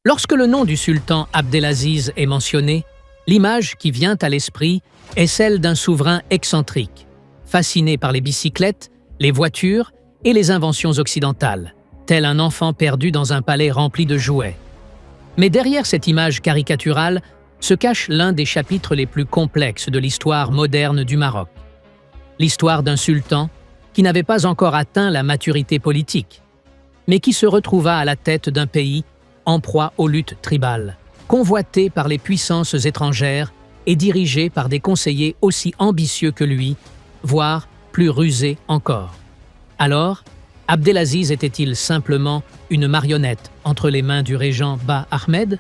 Lorsque le nom du sultan Abdelaziz est mentionné, l'image qui vient à l'esprit est celle d'un souverain excentrique, fasciné par les bicyclettes, les voitures et les inventions occidentales, tel un enfant perdu dans un palais rempli de jouets. Mais derrière cette image caricaturale se cache l'un des chapitres les plus complexes de l'histoire moderne du Maroc. L'histoire d'un sultan qui n'avait pas encore atteint la maturité politique, mais qui se retrouva à la tête d'un pays en proie aux luttes tribales, convoité par les puissances étrangères et dirigé par des conseillers aussi ambitieux que lui, voire plus rusés encore. Alors, Abdelaziz était-il simplement une marionnette entre les mains du régent Ba Ahmed,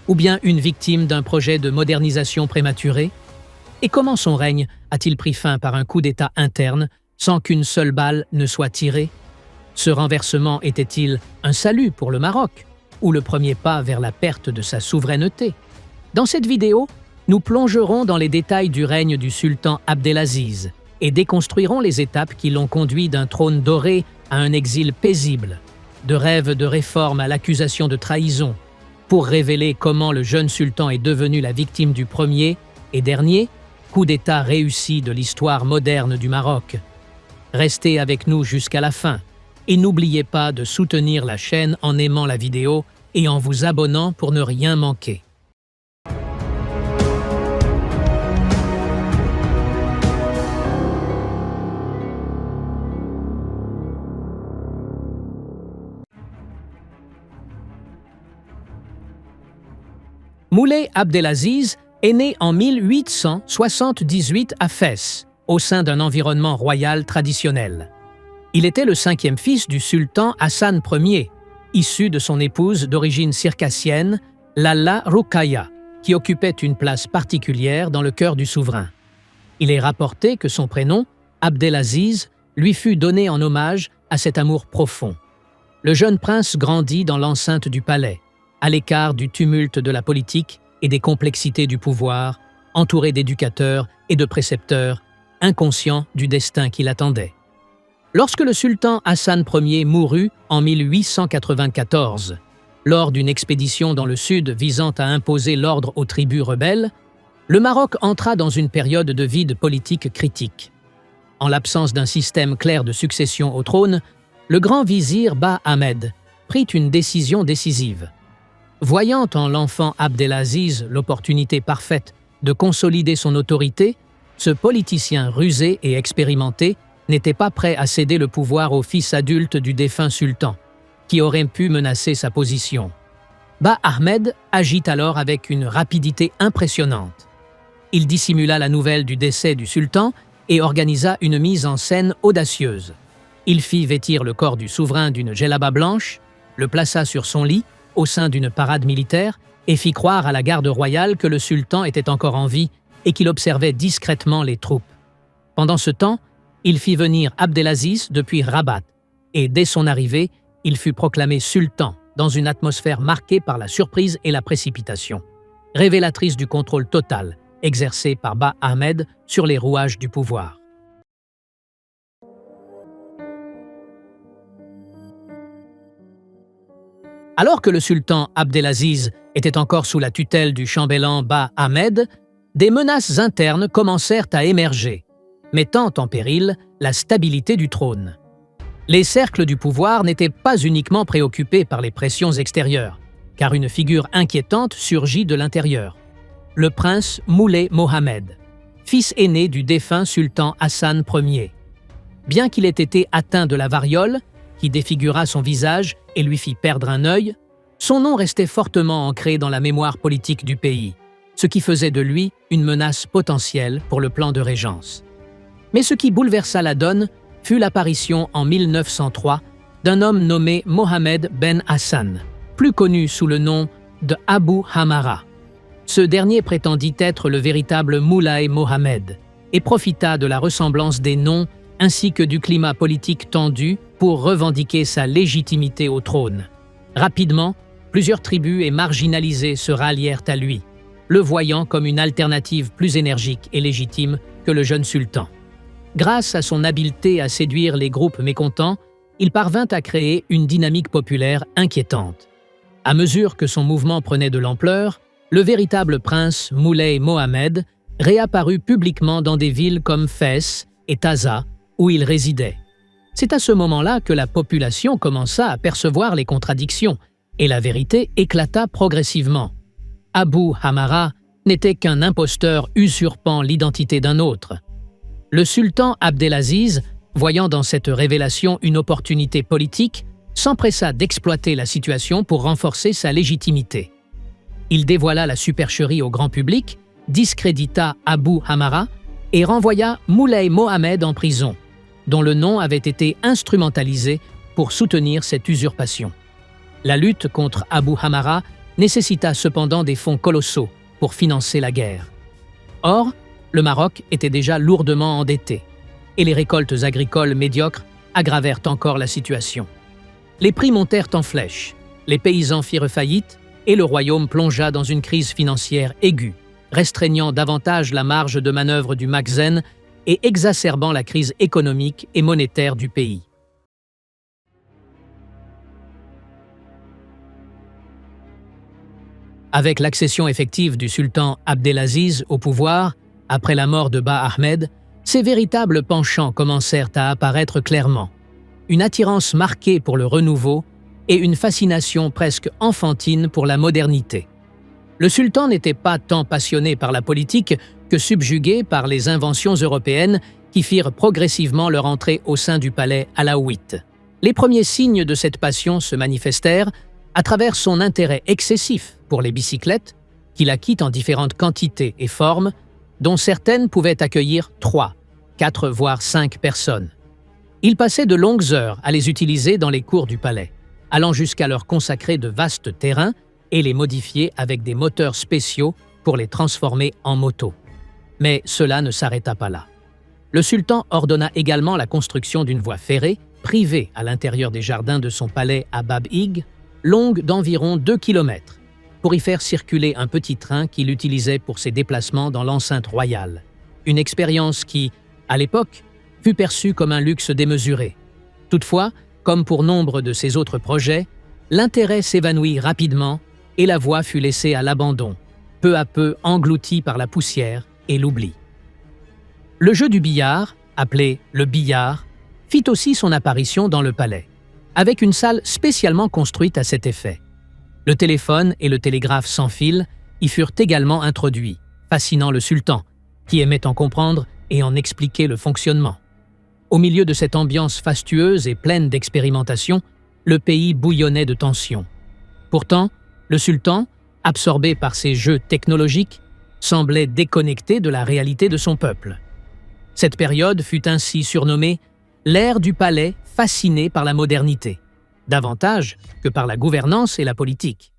ou bien une victime d'un projet de modernisation prématuré? Et comment son règne a-t-il pris fin par un coup d'État interne sans qu'une seule balle ne soit tirée? Ce renversement était-il un salut pour le Maroc, ou le premier pas vers la perte de sa souveraineté? Dans cette vidéo, nous plongerons dans les détails du règne du sultan Abdelaziz et déconstruirons les étapes qui l'ont conduit d'un trône doré à un exil paisible, de rêve de réforme à l'accusation de trahison, pour révéler comment le jeune sultan est devenu la victime du premier et dernier coup d'État réussi de l'histoire moderne du Maroc. Restez avec nous jusqu'à la fin et n'oubliez pas de soutenir la chaîne en aimant la vidéo et en vous abonnant pour ne rien manquer. Moulay Abdelaziz est né en 1878 à Fès, au sein d'un environnement royal traditionnel. Il était le cinquième fils du sultan Hassan Ier, issu de son épouse d'origine circassienne, Lalla Roukaya, qui occupait une place particulière dans le cœur du souverain. Il est rapporté que son prénom, Abdelaziz, lui fut donné en hommage à cet amour profond. Le jeune prince grandit dans l'enceinte du palais, à l'écart du tumulte de la politique et des complexités du pouvoir, entouré d'éducateurs et de précepteurs, inconscient du destin qui l'attendait. Lorsque le sultan Hassan Ier mourut en 1894, lors d'une expédition dans le sud visant à imposer l'ordre aux tribus rebelles, le Maroc entra dans une période de vide politique critique. En l'absence d'un système clair de succession au trône, le grand vizir Ba Ahmed prit une décision décisive. Voyant en l'enfant Abdelaziz l'opportunité parfaite de consolider son autorité, ce politicien rusé et expérimenté n'était pas prêt à céder le pouvoir au fils adulte du défunt sultan, qui aurait pu menacer sa position. Ba Ahmed agit alors avec une rapidité impressionnante. Il dissimula la nouvelle du décès du sultan et organisa une mise en scène audacieuse. Il fit vêtir le corps du souverain d'une djellaba blanche, le plaça sur son lit, au sein d'une parade militaire et fit croire à la garde royale que le sultan était encore en vie et qu'il observait discrètement les troupes. Pendant ce temps, il fit venir Abdelaziz depuis Rabat et dès son arrivée, il fut proclamé sultan dans une atmosphère marquée par la surprise et la précipitation, révélatrice du contrôle total exercé par Ba Ahmed sur les rouages du pouvoir. Alors que le sultan Abdelaziz était encore sous la tutelle du chambellan Ba Ahmed, des menaces internes commencèrent à émerger, mettant en péril la stabilité du trône. Les cercles du pouvoir n'étaient pas uniquement préoccupés par les pressions extérieures, car une figure inquiétante surgit de l'intérieur. Le prince Moulay Mohammed, fils aîné du défunt sultan Hassan Ier. Bien qu'il ait été atteint de la variole, qui défigura son visage et lui fit perdre un œil, son nom restait fortement ancré dans la mémoire politique du pays, ce qui faisait de lui une menace potentielle pour le plan de régence. Mais ce qui bouleversa la donne fut l'apparition en 1903 d'un homme nommé Mohamed Ben Hassan, plus connu sous le nom de Abu Hamara. Ce dernier prétendit être le véritable Moulay Mohammed et profita de la ressemblance des noms ainsi que du climat politique tendu pour revendiquer sa légitimité au trône. Rapidement, plusieurs tribus et marginalisés se rallièrent à lui, le voyant comme une alternative plus énergique et légitime que le jeune sultan. Grâce à son habileté à séduire les groupes mécontents, il parvint à créer une dynamique populaire inquiétante. À mesure que son mouvement prenait de l'ampleur, le véritable prince Moulay Mohammed réapparut publiquement dans des villes comme Fès et Taza, où il résidait. C'est à ce moment-là que la population commença à percevoir les contradictions, et la vérité éclata progressivement. Abu Hamara n'était qu'un imposteur usurpant l'identité d'un autre. Le sultan Abdelaziz, voyant dans cette révélation une opportunité politique, s'empressa d'exploiter la situation pour renforcer sa légitimité. Il dévoila la supercherie au grand public, discrédita Abu Hamara et renvoya Moulay Mohammed en prison, dont le nom avait été instrumentalisé pour soutenir cette usurpation. La lutte contre Abu Hamara nécessita cependant des fonds colossaux pour financer la guerre. Or, le Maroc était déjà lourdement endetté, et les récoltes agricoles médiocres aggravèrent encore la situation. Les prix montèrent en flèche, les paysans firent faillite et le royaume plongea dans une crise financière aiguë, restreignant davantage la marge de manœuvre du Makhzen et exacerbant la crise économique et monétaire du pays. Avec l'accession effective du sultan Abdelaziz au pouvoir, après la mort de Bah Ahmed, ces véritables penchants commencèrent à apparaître clairement. Une attirance marquée pour le renouveau et une fascination presque enfantine pour la modernité. Le sultan n'était pas tant passionné par la politique que subjugué par les inventions européennes qui firent progressivement leur entrée au sein du palais alaouite. Les premiers signes de cette passion se manifestèrent à travers son intérêt excessif pour les bicyclettes, qu'il acquit en différentes quantités et formes, dont certaines pouvaient accueillir 3, 4 voire 5 personnes. Il passait de longues heures à les utiliser dans les cours du palais, allant jusqu'à leur consacrer de vastes terrains et les modifier avec des moteurs spéciaux pour les transformer en motos. Mais cela ne s'arrêta pas là. Le sultan ordonna également la construction d'une voie ferrée, privée à l'intérieur des jardins de son palais à Bab-Ig, longue d'environ 2 km, pour y faire circuler un petit train qu'il utilisait pour ses déplacements dans l'enceinte royale. Une expérience qui, à l'époque, fut perçue comme un luxe démesuré. Toutefois, comme pour nombre de ses autres projets, l'intérêt s'évanouit rapidement et la voie fut laissée à l'abandon, peu à peu engloutie par la poussière et l'oubli. Le jeu du billard, appelé le billard, fit aussi son apparition dans le palais, avec une salle spécialement construite à cet effet. Le téléphone et le télégraphe sans fil y furent également introduits, fascinant le sultan, qui aimait en comprendre et en expliquer le fonctionnement. Au milieu de cette ambiance fastueuse et pleine d'expérimentation, le pays bouillonnait de tension. Pourtant, le sultan, absorbé par ces jeux technologiques, semblait déconnecté de la réalité de son peuple. Cette période fut ainsi surnommée l'ère du palais fasciné par la modernité, davantage que par la gouvernance et la politique.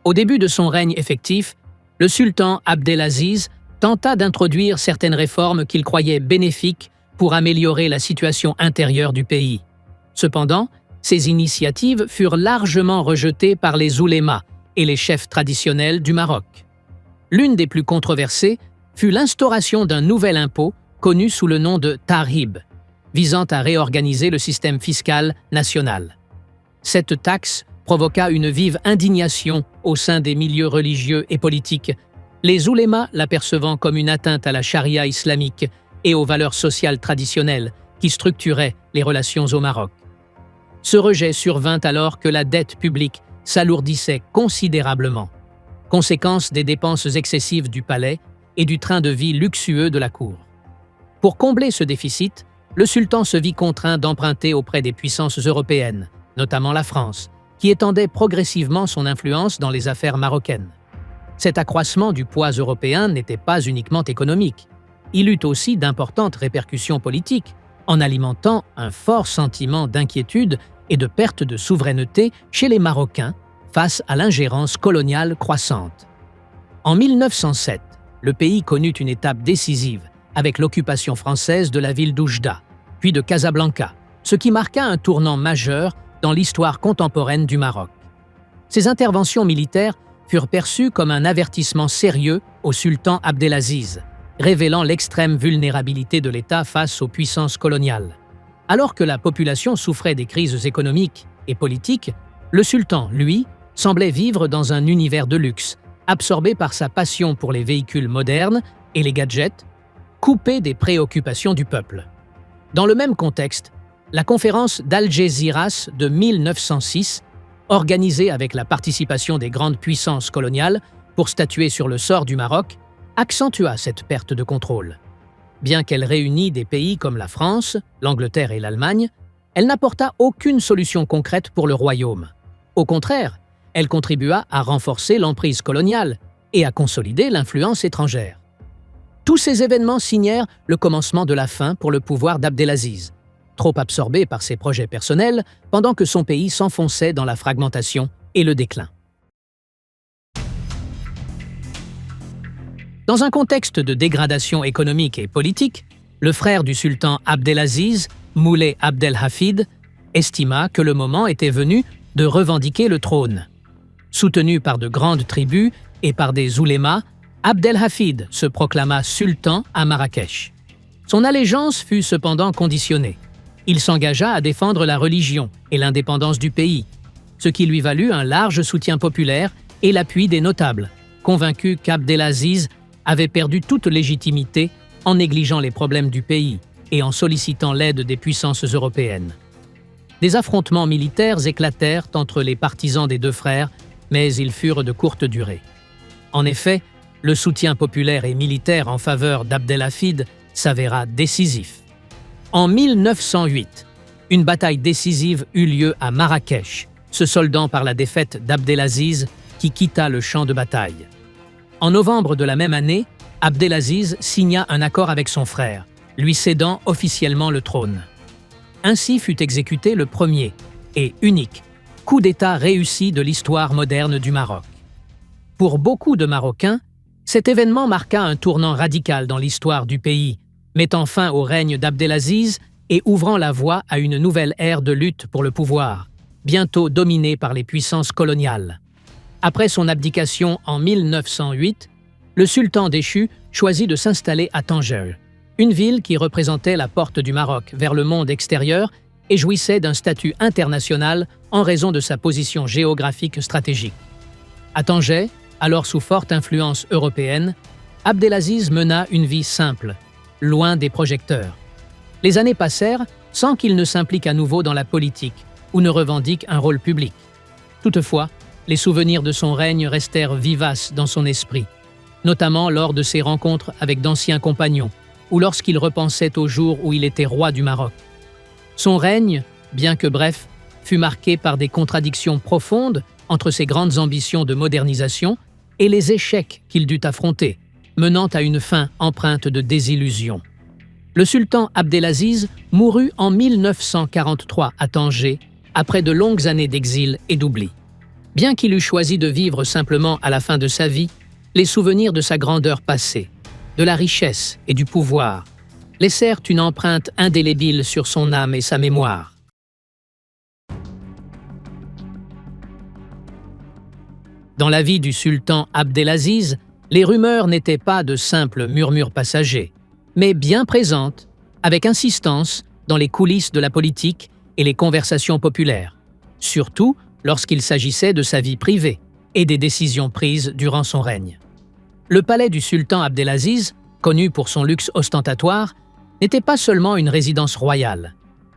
Au début de son règne effectif, le sultan Abdelaziz tenta d'introduire certaines réformes qu'il croyait bénéfiques pour améliorer la situation intérieure du pays. Cependant, ces initiatives furent largement rejetées par les oulémas et les chefs traditionnels du Maroc. L'une des plus controversées fut l'instauration d'un nouvel impôt connu sous le nom de tarib, visant à réorganiser le système fiscal national. Cette taxe provoqua une vive indignation au sein des milieux religieux et politiques, les oulémas l'apercevant comme une atteinte à la charia islamique et aux valeurs sociales traditionnelles qui structuraient les relations au Maroc. Ce rejet survint alors que la dette publique s'alourdissait considérablement, conséquence des dépenses excessives du palais et du train de vie luxueux de la cour. Pour combler ce déficit, le sultan se vit contraint d'emprunter auprès des puissances européennes, notamment la France, qui étendait progressivement son influence dans les affaires marocaines. Cet accroissement du poids européen n'était pas uniquement économique. Il eut aussi d'importantes répercussions politiques, en alimentant un fort sentiment d'inquiétude et de perte de souveraineté chez les Marocains face à l'ingérence coloniale croissante. En 1907, le pays connut une étape décisive avec l'occupation française de la ville d'Oujda, puis de Casablanca, ce qui marqua un tournant majeur dans l'histoire contemporaine du Maroc. Ces interventions militaires furent perçues comme un avertissement sérieux au sultan Abdelaziz, révélant l'extrême vulnérabilité de l'État face aux puissances coloniales. Alors que la population souffrait des crises économiques et politiques, le sultan, lui, semblait vivre dans un univers de luxe, absorbé par sa passion pour les véhicules modernes et les gadgets, coupé des préoccupations du peuple. Dans le même contexte, la conférence d'Algésiras de 1906, organisée avec la participation des grandes puissances coloniales pour statuer sur le sort du Maroc, accentua cette perte de contrôle. Bien qu'elle réunit des pays comme la France, l'Angleterre et l'Allemagne, elle n'apporta aucune solution concrète pour le royaume. Au contraire, elle contribua à renforcer l'emprise coloniale et à consolider l'influence étrangère. Tous ces événements signèrent le commencement de la fin pour le pouvoir d'Abdelaziz, trop absorbé par ses projets personnels pendant que son pays s'enfonçait dans la fragmentation et le déclin. Dans un contexte de dégradation économique et politique, le frère du sultan Abdelaziz, Moulay Abdelhafid, estima que le moment était venu de revendiquer le trône. Soutenu par de grandes tribus et par des oulémas, Abdelhafid se proclama sultan à Marrakech. Son allégeance fut cependant conditionnée. Il s'engagea à défendre la religion et l'indépendance du pays, ce qui lui valut un large soutien populaire et l'appui des notables, convaincus qu'Abdelaziz avait perdu toute légitimité en négligeant les problèmes du pays et en sollicitant l'aide des puissances européennes. Des affrontements militaires éclatèrent entre les partisans des deux frères, mais ils furent de courte durée. En effet, le soutien populaire et militaire en faveur d'Abdelhafid s'avéra décisif. En 1908, une bataille décisive eut lieu à Marrakech, se soldant par la défaite d'Abdelaziz qui quitta le champ de bataille. En novembre de la même année, Abdelaziz signa un accord avec son frère, lui cédant officiellement le trône. Ainsi fut exécuté le premier et unique coup d'État réussi de l'histoire moderne du Maroc. Pour beaucoup de Marocains, cet événement marqua un tournant radical dans l'histoire du pays, mettant fin au règne d'Abdelaziz et ouvrant la voie à une nouvelle ère de lutte pour le pouvoir, bientôt dominée par les puissances coloniales. Après son abdication en 1908, le sultan déchu choisit de s'installer à Tanger, une ville qui représentait la porte du Maroc vers le monde extérieur et jouissait d'un statut international en raison de sa position géographique stratégique. À Tanger, alors sous forte influence européenne, Abdelaziz mena une vie simple, loin des projecteurs. Les années passèrent sans qu'il ne s'implique à nouveau dans la politique ou ne revendique un rôle public. Toutefois, les souvenirs de son règne restèrent vivaces dans son esprit, notamment lors de ses rencontres avec d'anciens compagnons ou lorsqu'il repensait au jour où il était roi du Maroc. Son règne, bien que bref, fut marqué par des contradictions profondes entre ses grandes ambitions de modernisation et les échecs qu'il dut affronter, menant à une fin empreinte de désillusion. Le sultan Abdelaziz mourut en 1943 à Tanger, après de longues années d'exil et d'oubli. Bien qu'il eût choisi de vivre simplement à la fin de sa vie, les souvenirs de sa grandeur passée, de la richesse et du pouvoir, laissèrent une empreinte indélébile sur son âme et sa mémoire. Dans la vie du sultan Abdelaziz, les rumeurs n'étaient pas de simples murmures passagers, mais bien présentes, avec insistance, dans les coulisses de la politique et les conversations populaires, surtout lorsqu'il s'agissait de sa vie privée et des décisions prises durant son règne. Le palais du sultan Abdelaziz, connu pour son luxe ostentatoire, n'était pas seulement une résidence royale,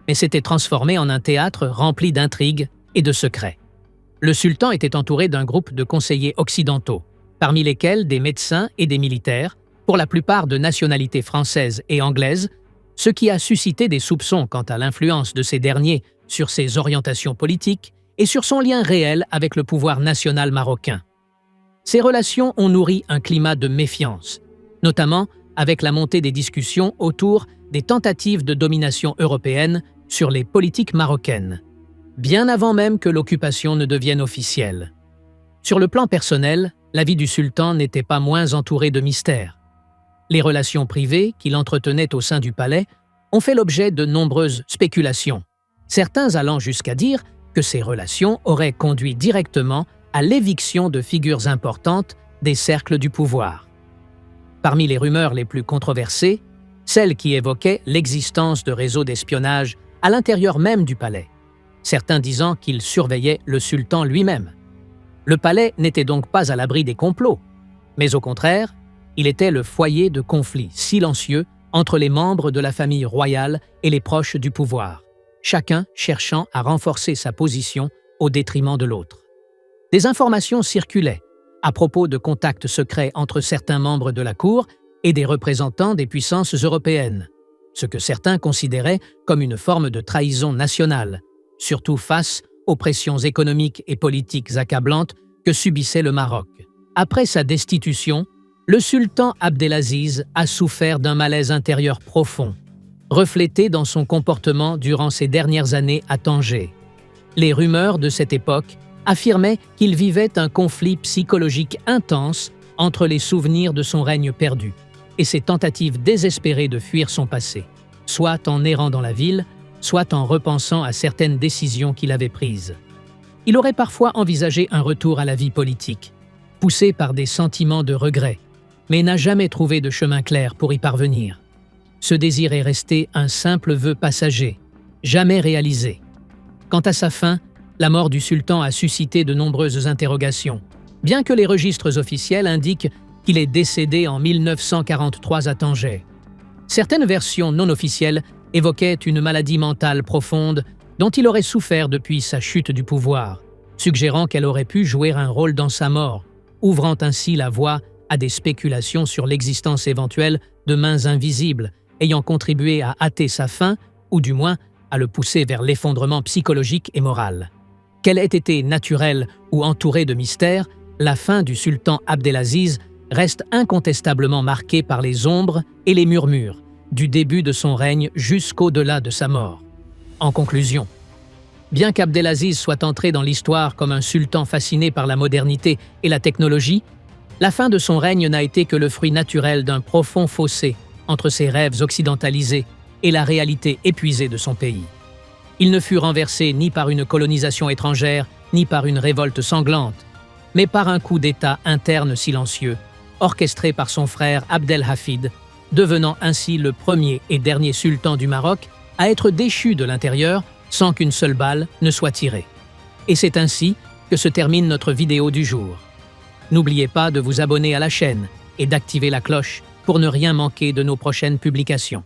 mais s'était transformé en un théâtre rempli d'intrigues et de secrets. Le sultan était entouré d'un groupe de conseillers occidentaux, parmi lesquels des médecins et des militaires, pour la plupart de nationalité française et anglaise, ce qui a suscité des soupçons quant à l'influence de ces derniers sur ses orientations politiques et sur son lien réel avec le pouvoir national marocain. Ces relations ont nourri un climat de méfiance, notamment avec la montée des discussions autour des tentatives de domination européenne sur les politiques marocaines, bien avant même que l'occupation ne devienne officielle. Sur le plan personnel, la vie du sultan n'était pas moins entourée de mystères. Les relations privées qu'il entretenait au sein du palais ont fait l'objet de nombreuses spéculations, certains allant jusqu'à dire que ces relations auraient conduit directement à l'éviction de figures importantes des cercles du pouvoir. Parmi les rumeurs les plus controversées, celle qui évoquait l'existence de réseaux d'espionnage à l'intérieur même du palais, certains disant qu'il surveillait le sultan lui-même. Le palais n'était donc pas à l'abri des complots, mais au contraire, il était le foyer de conflits silencieux entre les membres de la famille royale et les proches du pouvoir, chacun cherchant à renforcer sa position au détriment de l'autre. Des informations circulaient à propos de contacts secrets entre certains membres de la cour et des représentants des puissances européennes, ce que certains considéraient comme une forme de trahison nationale, surtout face aux pressions économiques et politiques accablantes que subissait le Maroc. Après sa destitution, le sultan Abdelaziz a souffert d'un malaise intérieur profond, reflété dans son comportement durant ses dernières années à Tanger. Les rumeurs de cette époque affirmaient qu'il vivait un conflit psychologique intense entre les souvenirs de son règne perdu et ses tentatives désespérées de fuir son passé, soit en errant dans la ville, soit en repensant à certaines décisions qu'il avait prises. Il aurait parfois envisagé un retour à la vie politique, poussé par des sentiments de regret, mais n'a jamais trouvé de chemin clair pour y parvenir. Ce désir est resté un simple vœu passager, jamais réalisé. Quant à sa fin, la mort du sultan a suscité de nombreuses interrogations, bien que les registres officiels indiquent qu'il est décédé en 1943 à Tanger. Certaines versions non officielles évoquaient une maladie mentale profonde dont il aurait souffert depuis sa chute du pouvoir, suggérant qu'elle aurait pu jouer un rôle dans sa mort, ouvrant ainsi la voie à des spéculations sur l'existence éventuelle de mains invisibles ayant contribué à hâter sa fin, ou du moins à le pousser vers l'effondrement psychologique et moral. Qu'elle ait été naturelle ou entourée de mystères, la fin du sultan Abdelaziz reste incontestablement marquée par les ombres et les murmures, du début de son règne jusqu'au-delà de sa mort. En conclusion, bien qu'Abdelaziz soit entré dans l'histoire comme un sultan fasciné par la modernité et la technologie, la fin de son règne n'a été que le fruit naturel d'un profond fossé entre ses rêves occidentalisés et la réalité épuisée de son pays. Il ne fut renversé ni par une colonisation étrangère, ni par une révolte sanglante, mais par un coup d'État interne silencieux, orchestré par son frère Abdelhafid, devenant ainsi le premier et dernier sultan du Maroc à être déchu de l'intérieur sans qu'une seule balle ne soit tirée. Et c'est ainsi que se termine notre vidéo du jour. N'oubliez pas de vous abonner à la chaîne et d'activer la cloche pour ne rien manquer de nos prochaines publications.